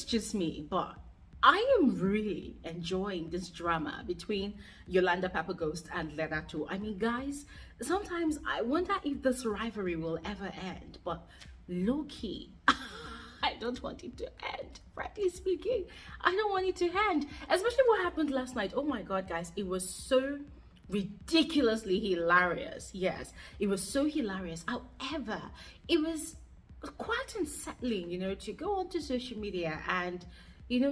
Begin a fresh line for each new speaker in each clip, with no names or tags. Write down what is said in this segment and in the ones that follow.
just me, but I am really enjoying this drama between Yolanda Papaghost's and Lerato. I mean, guys, sometimes I wonder if this rivalry will ever end, but low key, I don't want it to end. Frankly speaking, I don't want it to end. Especially what happened last night. Oh my God, guys, it was so ridiculously hilarious. Yes, it was so hilarious. However, it was quite unsettling, to go onto social media and,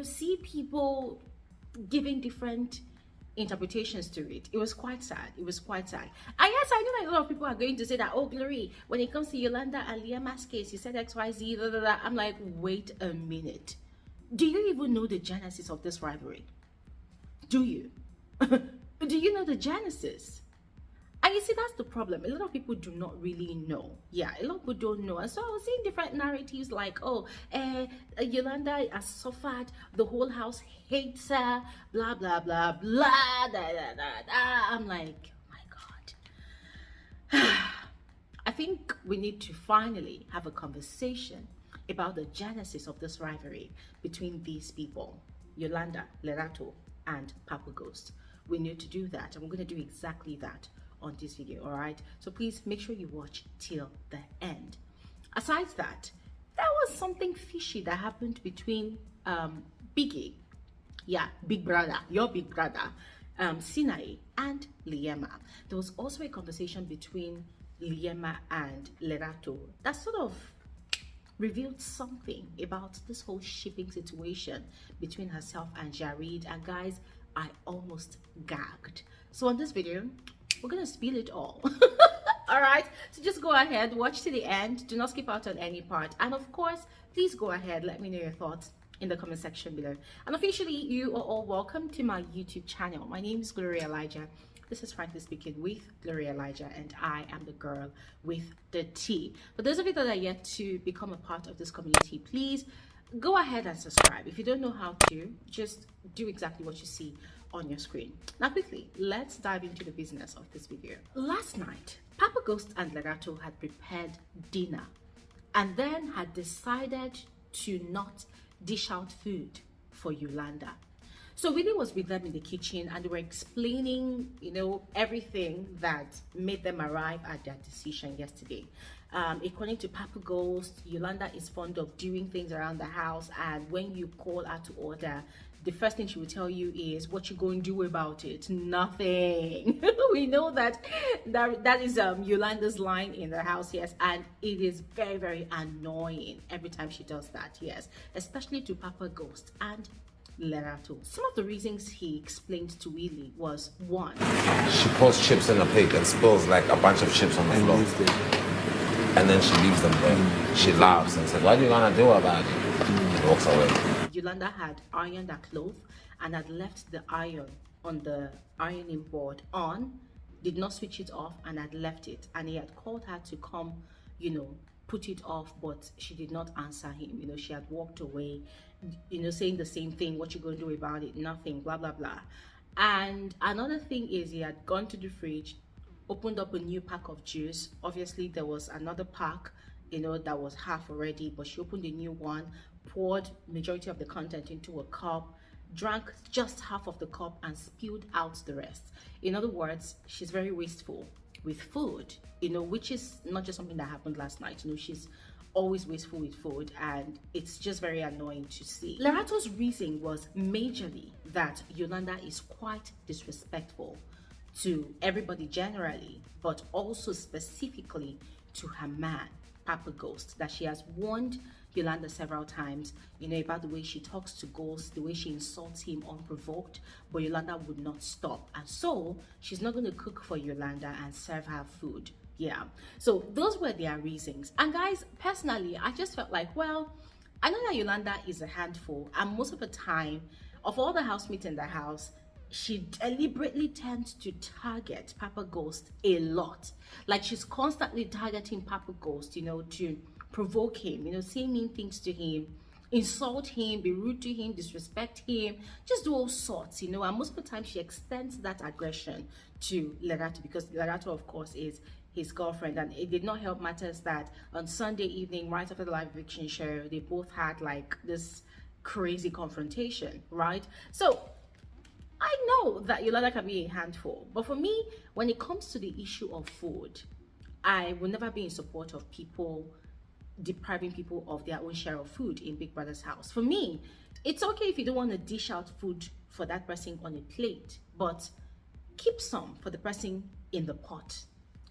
see people giving different interpretations to it. It was quite sad. It was quite sad. And yes, I know that a lot of people are going to say that, oh, Glory, when it comes to Yolanda and Liema'S case, you said XYZ, blah, blah, blah. I'm like, wait a minute. Do you even know the genesis of this rivalry? Do you? Do you know the genesis? And you see, that's the problem. A lot of people do not really know. Yeah, a lot of people don't know. And so I was seeing different narratives like, oh, Yolanda has suffered, the whole house hates her, blah, blah, blah, blah, da, da, da, da. I'm like, oh my God. I think we need to finally have a conversation about the genesis of this rivalry between these people, Yolanda, Lerato, and Papaghost's. We need to do that, and we're going to do exactly that on this video. All right, so please make sure you watch till the end. Aside that, there was something fishy that happened between Biggie, big brother, your big brother, Sinaye and Liema. There was also a conversation between Liema and Lerato that sort of revealed something about this whole shipping situation between herself and Jareed. And guys, I almost gagged. So on this video, we're gonna spill it all. All right, so just go ahead, watch to the end. Do not skip out on any part. And of course, please go ahead, let me know your thoughts in the comment section below. And officially, you are all welcome to my YouTube channel. My name is Glory Elijah. This is Frankly Speaking with Glory Elijah, and I am the girl with the T. For those of you that are yet to become a part of this community, please go ahead and subscribe. If you don't know how to, just do exactly what you see on your screen. Now quickly, let's dive into the business of this video. Last night, Papaghost's and Lerato had prepared dinner and then had decided to not dish out food for Yolanda. So Willie was with them in the kitchen and they were explaining, everything that made them arrive at their decision yesterday. According to Papaghost's, Yolanda is fond of doing things around the house, and when you call her to order, the first thing she will tell you is, what you going to do about it? Nothing. We know that is Yolanda's line in the house, yes, and it is very, very annoying every time she does that, yes, especially to Papaghost's and Lerato. Some of the reasons he explained to Willie was, one,
she pours chips in a plate and spills like a bunch of chips on the floor, and then she leaves them there. She laughs and says, what are you gonna do about it? And walks away.
Yolanda had ironed her clothes and had left the iron on the ironing board on, did not switch it off, and had left it. And he had called her to come, put it off, but she did not answer him. She had walked away, saying the same thing. What you going to do about it? Nothing, blah, blah, blah. And another thing is, he had gone to the fridge, opened up a new pack of juice. Obviously, there was another pack, that was half already, but she opened a new one, poured majority of the content into a cup, drank just half of the cup and spilled out the rest. In other words, she's very wasteful with food, which is not just something that happened last night. She's always wasteful with food, and it's just very annoying to see. Lerato's reason was majorly that Yolanda is quite disrespectful to everybody generally, but also specifically to her man, Papaghost's, that she has warned Yolanda several times, about the way she talks to Ghost, the way she insults him unprovoked, but Yolanda would not stop. And so she's not going to cook for Yolanda and serve her food. Yeah, so those were their reasons. And guys, personally, I just felt like, well, I know that Yolanda is a handful, and most of the time, of all the housemates in the house, she deliberately tends to target Papaghost's a lot. Like, she's constantly targeting Papaghost's, to provoke him, say mean things to him, insult him, be rude to him, disrespect him, just do all sorts, and most of the time she extends that aggression to Lerato, because Lerato, of course, is his girlfriend. And it did not help matters that on Sunday evening, right after the live eviction show, they both had like this crazy confrontation, right? So I know that Yolanda can be a handful, but for me, when it comes to the issue of food, I will never be in support of people depriving people of their own share of food in Big Brother's house. For me, it's okay if you don't want to dish out food for that person on a plate, but keep some for the person in the pot.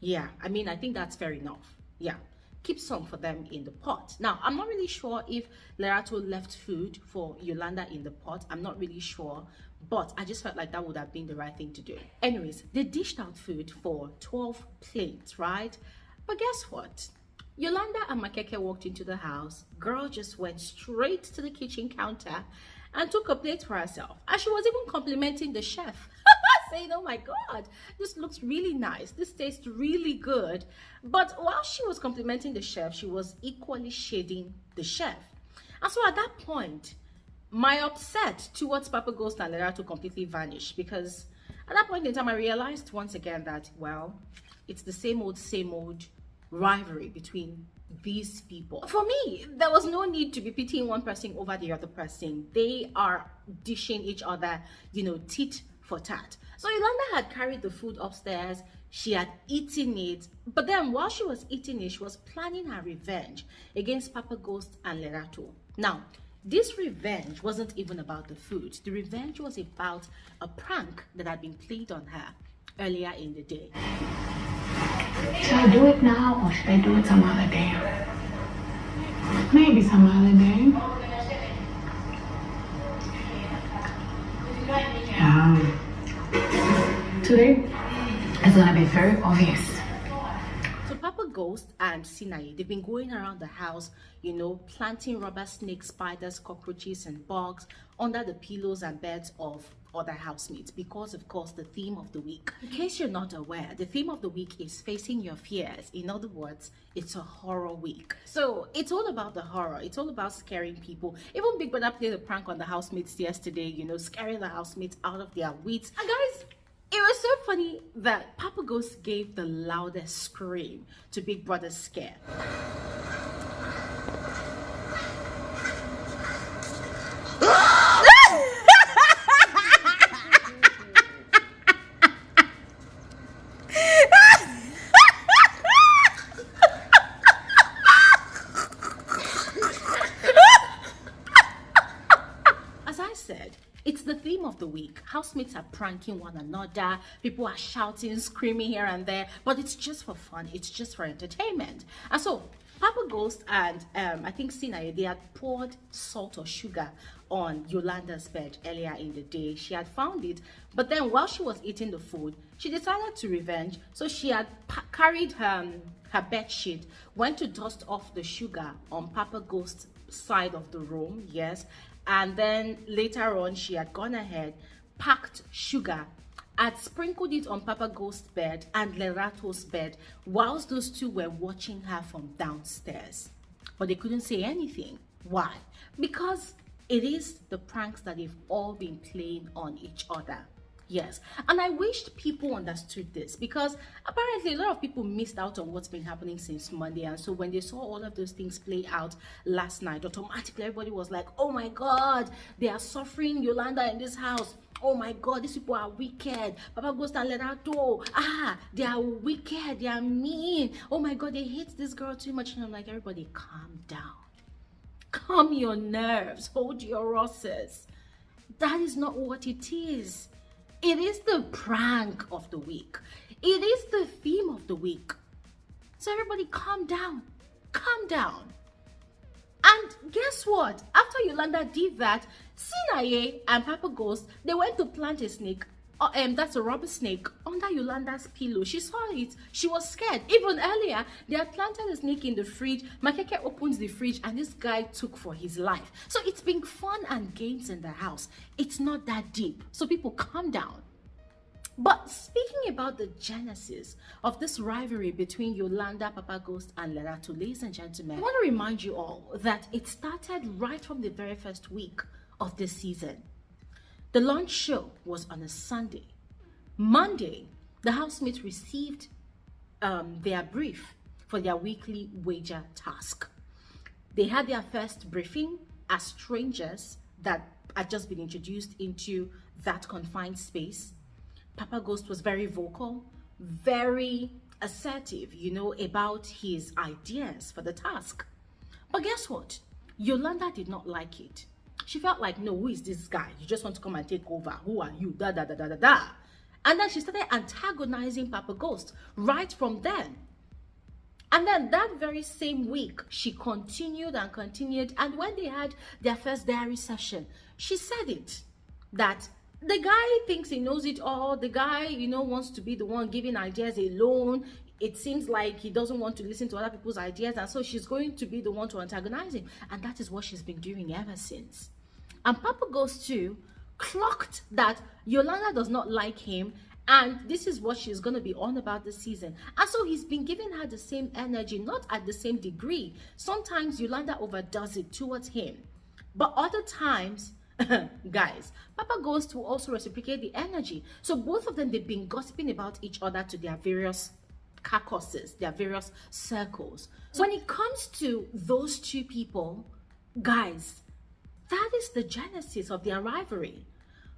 Yeah, I mean, I think that's fair enough. Yeah, keep some for them in the pot. Now, I'm not really sure if Lerato left food for Yolanda in the pot. I'm not really sure, but I just felt like that would have been the right thing to do. Anyways, they dished out food for 12 plates, right? But guess what? Yolanda and Makeke walked into the house. Girl just went straight to the kitchen counter and took a plate for herself. And she was even complimenting the chef, saying, oh my God, this looks really nice. This tastes really good. But while she was complimenting the chef, she was equally shading the chef. And so at that point, my upset towards Papa Ghost and Lerato completely vanished, because at that point in time, I realized once again that, well, it's the same old rivalry between these people. For me, there was no need to be pitying one person over the other person. They are dishing each other, tit for tat. So Yolanda had carried the food upstairs. She had eaten it, but then while she was eating it, she was planning her revenge against Papa Ghost and Lerato. Now, this revenge wasn't even about the food. The revenge was about a prank that had been played on her earlier in the day.
Should I do it now or should I do it some other day? Maybe some other day. Yeah. Today is gonna be very obvious.
So Papa Ghost and Sinaye, they've been going around the house, planting rubber snakes, spiders, cockroaches, and bugs under the pillows and beds of other housemates, because of course the theme of the week, in case you're not aware, the theme of the week is facing your fears. In other words, it's a horror week. So it's all about the horror. It's all about scaring people. Even Big Brother played a prank on the housemates yesterday, scaring the housemates out of their wits. And guys, it was so funny that Papa Ghost gave the loudest scream to Big Brother's scare. It's the theme of the week. Housemates are pranking one another. People are shouting, screaming here and there, but it's just for fun. It's just for entertainment. And so Papa Ghost and I think Sinaye, they had poured salt or sugar on Yolanda's bed earlier in the day. She had found it, but then while she was eating the food, she decided to revenge. So she had carried her bed sheet, went to dust off the sugar on Papa Ghost's side of the room, yes. And then later on, she had gone ahead, packed sugar, had sprinkled it on Papa Ghost's bed and Lerato's bed, whilst those two were watching her from downstairs. But they couldn't say anything. Why? Because it is the pranks that they've all been playing on each other. Yes, and I wished people understood this, because apparently a lot of people missed out on what's been happening since Monday. And so when they saw all of those things play out last night, automatically everybody was like, oh my God, they are suffering Yolanda in this house. Oh my God, these people are wicked. Papa Ghost and Lerato, they are wicked, they are mean. Oh my God, they hate this girl too much. And I'm like, everybody calm down. Calm your nerves, hold your horses. That is not what it is. It is the prank of the week. It is the theme of the week. So everybody calm down. Calm down. And guess what? After Yolanda did that, Sinaye and Papa Ghost, they went to plant a snake. That's a rubber snake under Yolanda's pillow. She saw it. She was scared. Even earlier, they had planted a snake in the fridge. Makeke opens the fridge and this guy took for his life. So it's been fun and games in the house. It's not that deep. So people calm down. But speaking about the genesis of this rivalry between Yolanda, Papa Ghost, and Lerato, ladies and gentlemen, I want to remind you all that it started right from the very first week of this season. The launch show was on a Sunday. Monday, the housemates received their brief for their weekly wager task. They had their first briefing as strangers that had just been introduced into that confined space. Papa Ghost was very vocal, very assertive, about his ideas for the task. But guess what? Yolanda did not like it. She felt like, no, who is this guy? You just want to come and take over. Who are you? Da da da da da da. And then she started antagonizing Papa Ghost right from then. And then that very same week, she continued and continued. And when they had their first diary session, she said it, that the guy thinks he knows it all. The guy, wants to be the one giving ideas alone. It seems like he doesn't want to listen to other people's ideas. And so she's going to be the one to antagonize him. And that is what she's been doing ever since. And Papa Ghost too clocked that Yolanda does not like him. And this is what she's going to be on about this season. And so he's been giving her the same energy, not at the same degree. Sometimes Yolanda overdoes it towards him. But other times, guys, Papa Ghost will also reciprocate the energy. So both of them, they've been gossiping about each other to their various caucuses, their various circles. So when it comes to those two people, guys, that is the genesis of their rivalry.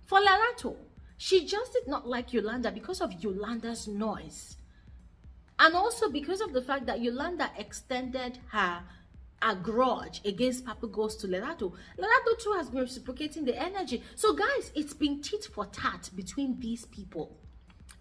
For Lerato, she just did not like Yolanda because of Yolanda's noise. And also because of the fact that Yolanda extended her grudge against Papa Ghost to Lerato. Lerato too has been reciprocating the energy. So guys, it's been tit for tat between these people.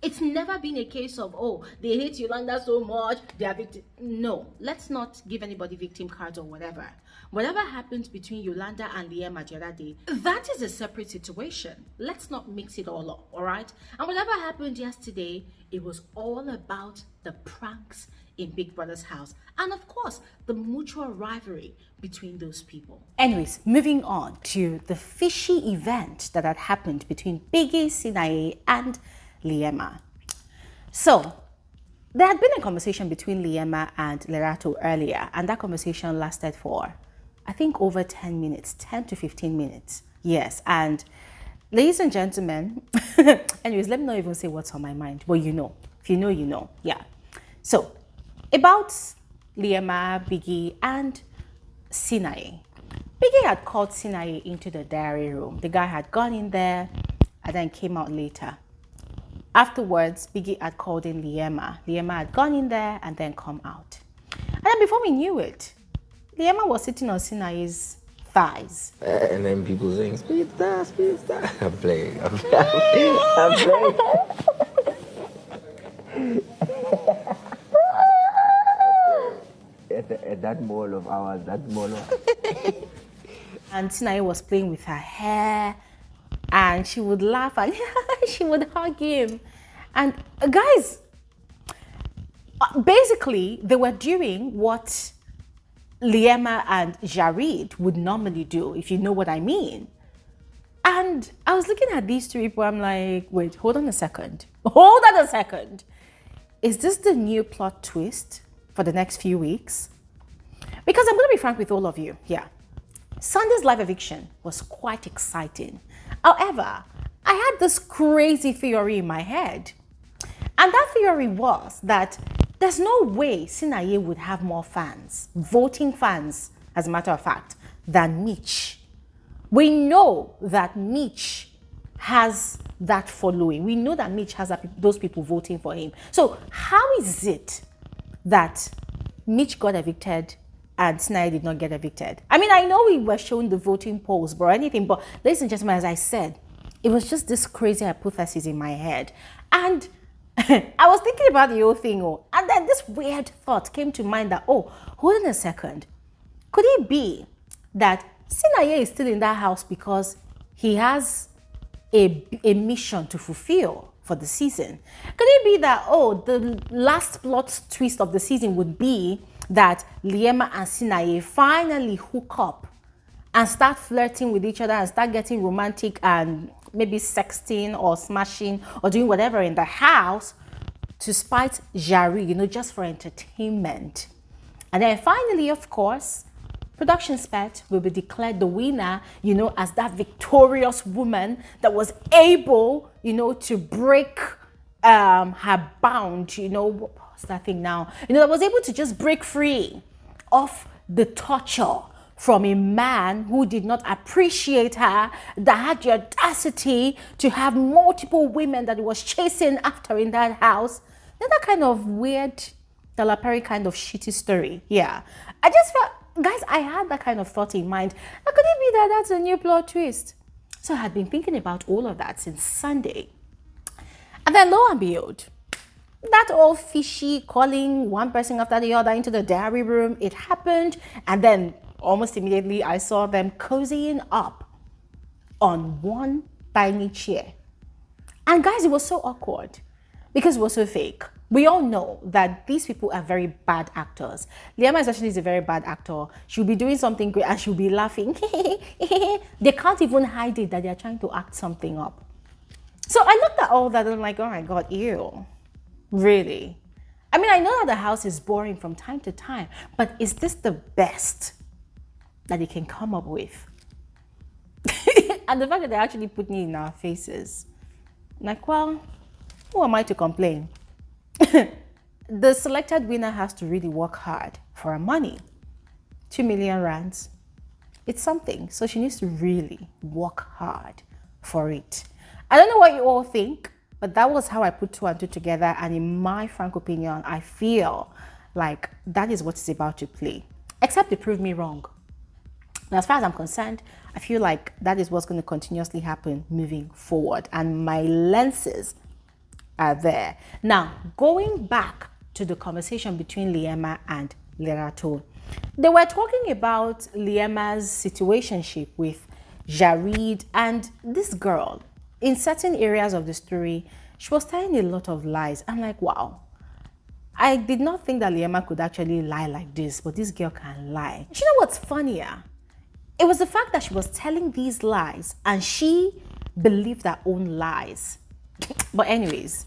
It's never been a case of, oh, they hate Yolanda so much, they are victim. No, let's not give anybody victim cards or whatever. Whatever happened between Yolanda and Liema the other day, that is a separate situation. Let's not mix it all up, all right? And whatever happened yesterday, it was all about the pranks in Big Brother's house. And of course, the mutual rivalry between those people.
Anyways, moving on to the fishy event that had happened between Biggie, Sinaye, and Liema. So, there had been a conversation between Liema and Lerato earlier, and that conversation lasted for, I think, over 10 minutes, 10 to 15 minutes. Yes, and ladies and gentlemen, anyways, let me not even say what's on my mind, but you know. If you know, you know. Yeah. So, about Liema, Biggie, and Sinaye. Biggie had called Sinaye into the diary room. The guy had gone in there and then came out later. Afterwards, Biggie had called in Liema. Liema had gone in there and then come out. And then before we knew it, Liema was sitting on Sinaye's thighs.
And then people saying, speed star, speed star. I'm playing. I'm playing. At that mall of ours, that mall of...
And Sinaye was playing with her hair, and she would laugh and she would hug him. And guys, basically, they were doing what Liema and Jareed would normally do, if you know what I mean. And I was looking at these two people, I'm like, wait, hold on a second. Hold on a second. Is this the new plot twist for the next few weeks? Because I'm going to be frank with all of you. Yeah. Sunday's live eviction was quite exciting. However, I had this crazy theory in my head. And that theory was that there's no way Sinaye would have more fans, voting fans, as a matter of fact, than Mitch. We know that Mitch has that following. We know that Mitch has those people voting for him. So how is it that Mitch got evicted and Sinaye did not get evicted? I mean, I know we were showing the voting polls or anything, but ladies and gentlemen, as I said, it was just this crazy hypothesis in my head. And I was thinking about the whole thing, and then this weird thought came to mind that, oh, hold on a second. Could it be that Sinaye is still in that house because he has a mission to fulfill for the season? Could it be that, oh, the last plot twist of the season would be that Liema and Sinaye finally hook up and start flirting with each other and start getting romantic and maybe sexting or smashing or doing whatever in the house to spite Jareed, just for entertainment. And then finally, of course, production spec will be declared the winner, as that victorious woman that was able, to break her bound, what's that thing now? That was able to just break free of the torture from a man who did not appreciate her, that had the audacity to have multiple women that he was chasing after in that house. Then that kind of weird, Talapari kind of shitty story. Yeah. I just felt, guys, I had that kind of thought in mind. How could it be that that's a new plot twist? So I had been thinking about all of that since Sunday. And then lo and behold, that old fishy calling one person after the other into the diary room, it happened. And then almost immediately I saw them cozying up on one tiny chair. And guys, it was so awkward because it was so fake. We all know that these people are very bad actors. Liema especially is a very bad actor. She'll be doing something great and she'll be laughing. They can't even hide it that they're trying to act something up. So I looked at all that and I'm like, oh my God, ew. Really? I mean, I know that the house is boring from time to time, but is this the best that they can come up with? And the fact that they're actually putting it in our faces. Like, well, who am I to complain? The selected winner has to really work hard for her money. 2 million rands. It's something. So she needs to really work hard for it. I don't know what you all think, but that was how I put 2 and 2 together. And in my frank opinion, I feel like that is what is about to play. Except they proved me wrong. But as far as I'm concerned, I feel like that is what's going to continuously happen moving forward. And my lenses are there. Now, going back to the conversation between Liema and Lerato, they were talking about Liema's situationship with Jareed, and this girl, in certain areas of the story, she was telling a lot of lies. I'm like, wow. I did not think that Liema could actually lie like this, but this girl can lie. You know what's funnier? It was the fact that she was telling these lies and she believed her own lies. But anyways,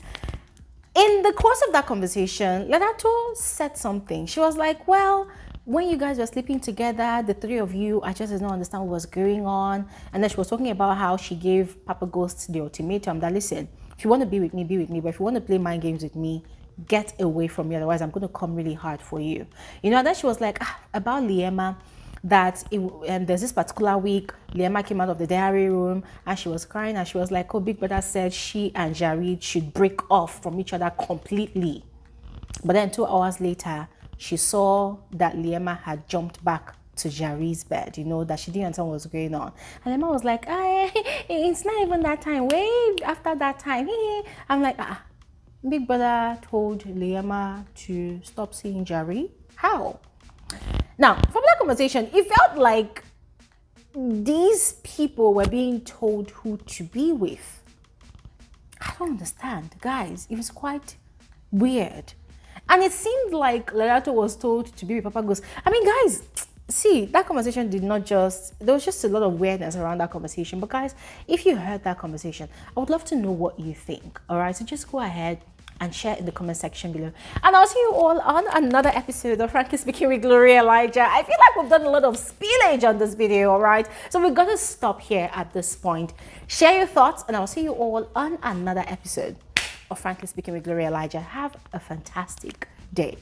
in the course of that conversation, Lerato said something. She was like, well, when you guys were sleeping together, the 3 of you, I just did not understand what was going on. And then she was talking about how she gave Papaghost's the ultimatum that, listen, if you want to be with me, be with me. But if you want to play mind games with me, get away from me. Otherwise, I'm going to come really hard for you. You know, and then she was like, about Liema, that there's this particular week, Liema came out of the diary room and she was crying and she was like, oh, Big Brother said she and Jareed should break off from each other completely. But then 2 hours later, she saw that Liema had jumped back to Jareed's bed, you know, that she didn't understand what was going on. And Liema was like, it's not even that time, way after that time. I'm like, Big Brother told Liema to stop seeing Jareed? How? Now, from that conversation, it felt like these people were being told who to be with. I don't understand, guys. It was quite weird. And it seemed like Lerato was told to be with Papaghost's. I mean, guys, see, that conversation did not just, there was just a lot of weirdness around that conversation. But guys, if you heard that conversation, I would love to know what you think. All right, so just go ahead and share in the comment section below. And I'll see you all on another episode of Frankly Speaking with Gloria Elijah. I feel like we've done a lot of spillage on this video, all right? So we're gonna stop here at this point. Share your thoughts and I'll see you all on another episode of Frankly Speaking with Gloria Elijah. Have a fantastic day.